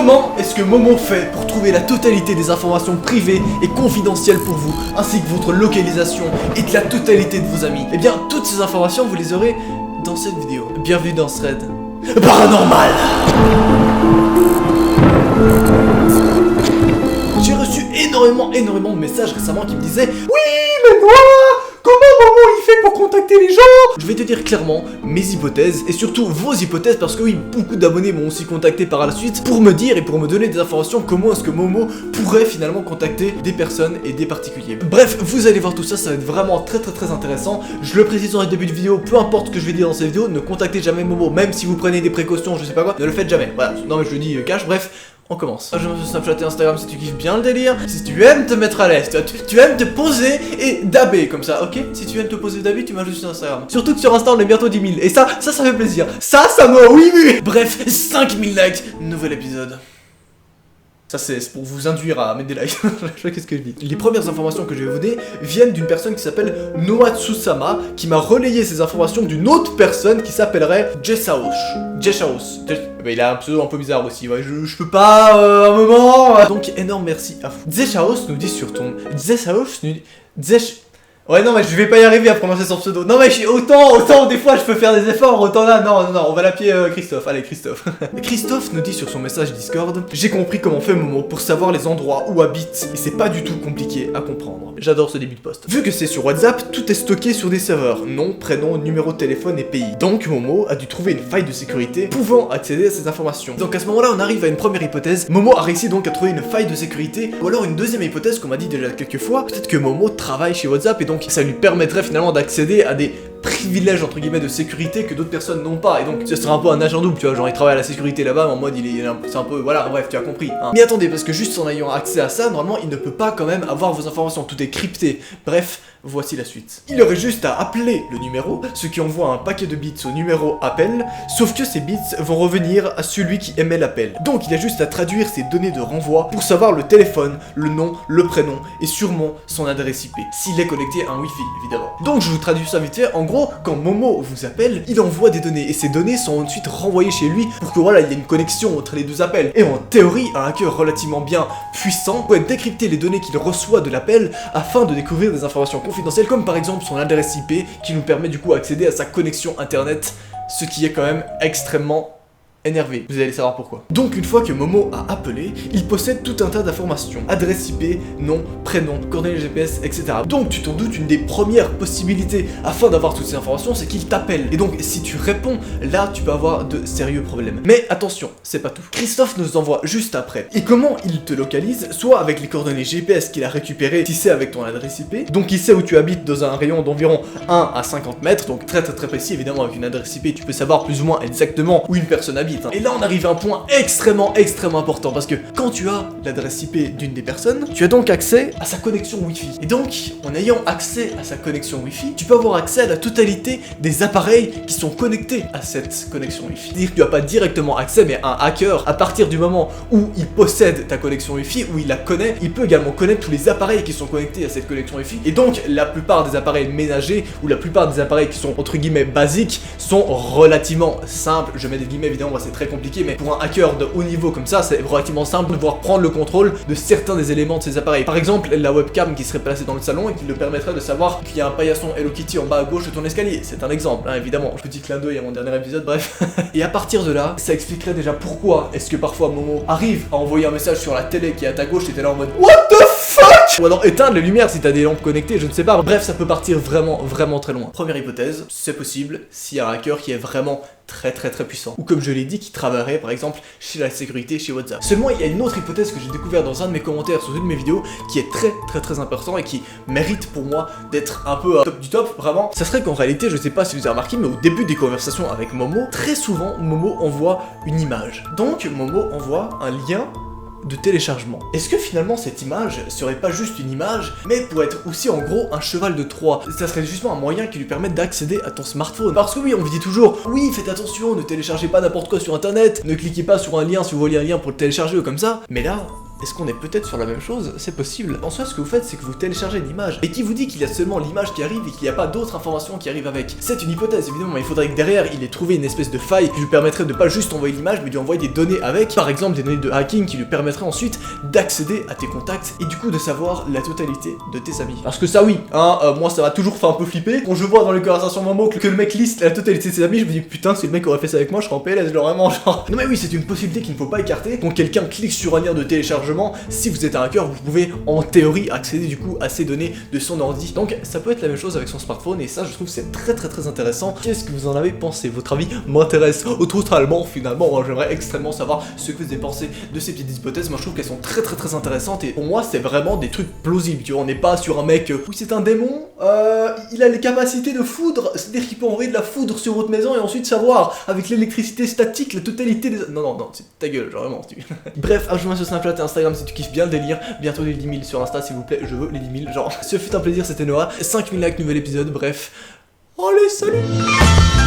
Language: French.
Comment est-ce que Momo fait pour trouver la totalité des informations privées et confidentielles pour vous, ainsi que votre localisation et de la totalité de vos amis? Eh bien, toutes ces informations, vous les aurez dans cette vidéo. Bienvenue dans ce raid paranormal. J'ai reçu énormément de messages récemment qui me disaient: oui, mais moi, comment Momo il fait pour contacter les gens? Je vais te dire clairement mes hypothèses et surtout vos hypothèses, parce que oui, beaucoup d'abonnés m'ont aussi contacté par la suite pour me dire et pour me donner des informations comment est-ce que Momo pourrait finalement contacter des personnes et des particuliers. Bref, vous allez voir tout ça, ça va être vraiment très intéressant. Je le précise dans le début de vidéo, peu importe ce que je vais dire dans cette vidéo, ne contactez jamais Momo, même si vous prenez des précautions, je sais pas quoi, ne le faites jamais. Voilà, non mais je le dis cash, bref. On commence. Je me suis Snapchat et Instagram si tu kiffes bien le délire, si tu aimes te mettre à l'aise, tu aimes te poser et dabber comme ça, ok? Si tu aimes te poser et dabber, tu m'ajoutes sur Instagram. Surtout que sur Insta on est bientôt 10 000 et ça fait plaisir. Ça me oui. Bref, 5000 likes, nouvel épisode. Ça c'est pour vous induire à mettre des likes. Je sais qu'est-ce que je dis. Les premières informations que je vais vous donner viennent d'une personne qui s'appelle Noatsusama, qui m'a relayé ces informations d'une autre personne qui s'appellerait Jeshaos. Mais il a un pseudo un peu bizarre aussi, ouais, je peux pas un moment. Donc énorme merci à vous. Jeshaos nous dit sur ton... Ouais non mais je vais pas y arriver à prononcer son pseudo. Non mais autant des fois je peux faire des efforts, autant là non, on va l'appeler Christophe. Allez Christophe. Christophe nous dit sur son message Discord: j'ai compris comment fait Momo pour savoir les endroits où habite et c'est pas du tout compliqué à comprendre. J'adore ce début de post. Vu que c'est sur WhatsApp, tout est stocké sur des serveurs, nom, prénom, numéro de téléphone et pays. Donc Momo a dû trouver une faille de sécurité pouvant accéder à ces informations. Donc à ce moment là on arrive à une première hypothèse. Momo a réussi donc à trouver une faille de sécurité, ou alors une deuxième hypothèse qu'on m'a dit déjà quelques fois, peut-être que Momo travaille chez WhatsApp et donc ça lui permettrait finalement d'accéder à des privilèges entre guillemets de sécurité que d'autres personnes n'ont pas, et donc ce serait un peu un agent double, tu vois, genre il travaille à la sécurité là-bas mais en mode c'est un peu voilà, bref tu as compris hein. Mais attendez, parce que juste en ayant accès à ça, normalement il ne peut pas quand même avoir vos informations, tout est crypté. Bref, voici la suite. Il aurait juste à appeler le numéro, ce qui envoie un paquet de bits au numéro appel, sauf que ces bits vont revenir à celui qui émet l'appel. Donc il a juste à traduire ces données de renvoi pour savoir le téléphone, le nom, le prénom et sûrement son adresse IP, s'il est connecté à un Wi-Fi évidemment. Donc je vous traduis ça vite fait. En gros, quand Momo vous appelle, il envoie des données et ces données sont ensuite renvoyées chez lui pour que voilà, il y ait une connexion entre les deux appels. Et en théorie, un hacker relativement bien puissant pourrait décrypter les données qu'il reçoit de l'appel afin de découvrir des informations confidentielles, comme par exemple son adresse IP qui nous permet du coup d'accéder à sa connexion internet, ce qui est quand même extrêmement énervé. Vous allez savoir pourquoi. Donc une fois que Momo a appelé, il possède tout un tas d'informations. Adresse IP, nom, prénom, coordonnées GPS, etc. Donc tu t'en doutes, une des premières possibilités afin d'avoir toutes ces informations, c'est qu'il t'appelle. Et donc si tu réponds, là tu peux avoir de sérieux problèmes. Mais attention, c'est pas tout. Christophe nous envoie juste après. Et comment il te localise? Soit avec les coordonnées GPS qu'il a récupérées, si c'est avec ton adresse IP. Donc il sait où tu habites dans un rayon d'environ 1 à 50 mètres. Donc très précis, évidemment avec une adresse IP, tu peux savoir plus ou moins exactement où une personne habite. Et là on arrive à un point extrêmement important, parce que quand tu as l'adresse IP d'une des personnes, tu as donc accès à sa connexion Wi-Fi. Et donc en ayant accès à sa connexion Wi-Fi, tu peux avoir accès à la totalité des appareils qui sont connectés à cette connexion Wi-Fi. C'est-à-dire que tu n'as pas directement accès, mais un hacker, à partir du moment où il possède ta connexion Wi-Fi, où il la connaît, il peut également connaître tous les appareils qui sont connectés à cette connexion Wi-Fi. Et donc la plupart des appareils ménagers, ou la plupart des appareils qui sont entre guillemets basiques, sont relativement simples. Je mets des guillemets évidemment, c'est très compliqué, mais pour un hacker de haut niveau comme ça, c'est relativement simple de pouvoir prendre le contrôle de certains des éléments de ces appareils. Par exemple, la webcam qui serait placée dans le salon et qui le permettrait de savoir qu'il y a un paillasson Hello Kitty en bas à gauche de ton escalier. C'est un exemple, hein, évidemment. Petit clin d'œil à mon dernier épisode, bref. Et à partir de là, ça expliquerait déjà pourquoi est-ce que parfois Momo arrive à envoyer un message sur la télé qui est à ta gauche et t'es là en mode What the fuck? Ou alors éteindre les lumières si t'as des lampes connectées, je ne sais pas. Bref, ça peut partir vraiment très loin. Première hypothèse, c'est possible s'il y a un hacker qui est vraiment très puissant, ou comme je l'ai dit, qui travaillerait par exemple chez la sécurité, chez WhatsApp. Seulement il y a une autre hypothèse que j'ai découvert dans un de mes commentaires sur une de mes vidéos qui est très important et qui mérite pour moi d'être un peu top du top, vraiment. Ça serait qu'en réalité, je sais pas si vous avez remarqué, mais au début des conversations avec Momo, très souvent Momo envoie une image. Donc Momo envoie un lien de téléchargement. Est-ce que finalement cette image serait pas juste une image, mais pour être aussi en gros un cheval de Troie? Ça serait justement un moyen qui lui permette d'accéder à ton smartphone. Parce que oui, on vous dit toujours, oui, faites attention, ne téléchargez pas n'importe quoi sur internet, ne cliquez pas sur un lien si vous voulez un lien pour le télécharger ou comme ça. Mais là, est-ce qu'on est peut-être sur la même chose? C'est possible. En soi, ce que vous faites, c'est que vous téléchargez une image. Et qui vous dit qu'il y a seulement l'image qui arrive et qu'il n'y a pas d'autres informations qui arrivent avec? C'est une hypothèse, évidemment, mais il faudrait que derrière, il ait trouvé une espèce de faille qui lui permettrait de pas juste envoyer l'image, mais de lui envoyer des données avec. Par exemple, des données de hacking qui lui permettraient ensuite d'accéder à tes contacts et du coup de savoir la totalité de tes amis. Parce que ça, oui, hein, moi, ça m'a toujours fait un peu flipper. Quand je vois dans les conversations Momo que le mec liste la totalité de ses amis, je me dis putain, si le mec aurait fait ça avec moi, je serais en PLS, genre vraiment, genre. Non mais oui, c'est une possibilité qu'il ne faut pas écarter. Quand quelqu'un clique sur un lien de téléchargement, si vous êtes un hacker, vous pouvez en théorie accéder du coup à ces données de son ordi. Donc ça peut être la même chose avec son smartphone et ça, je trouve c'est très intéressant. Qu'est-ce que vous en avez pensé? Votre avis m'intéresse totalement finalement. J'aimerais extrêmement savoir ce que vous avez pensé de ces petites hypothèses. Moi je trouve qu'elles sont très intéressantes et pour moi c'est vraiment des trucs plausibles. Tu vois, on n'est pas sur un mec oui c'est un démon, il a les capacités de foudre, c'est-à-dire qu'il peut envoyer de la foudre sur votre maison et ensuite savoir avec l'électricité statique la totalité des... Non, c'est ta gueule, genre vraiment. Bref, ajoute-moi sur Snapchat et Instagram si tu kiffes bien le délire. Bientôt les 10 000 sur Insta s'il vous plaît, je veux les 10 000, genre. Ce fut un plaisir, c'était Noah. 5 000 likes, nouvel épisode, bref. Allez, salut!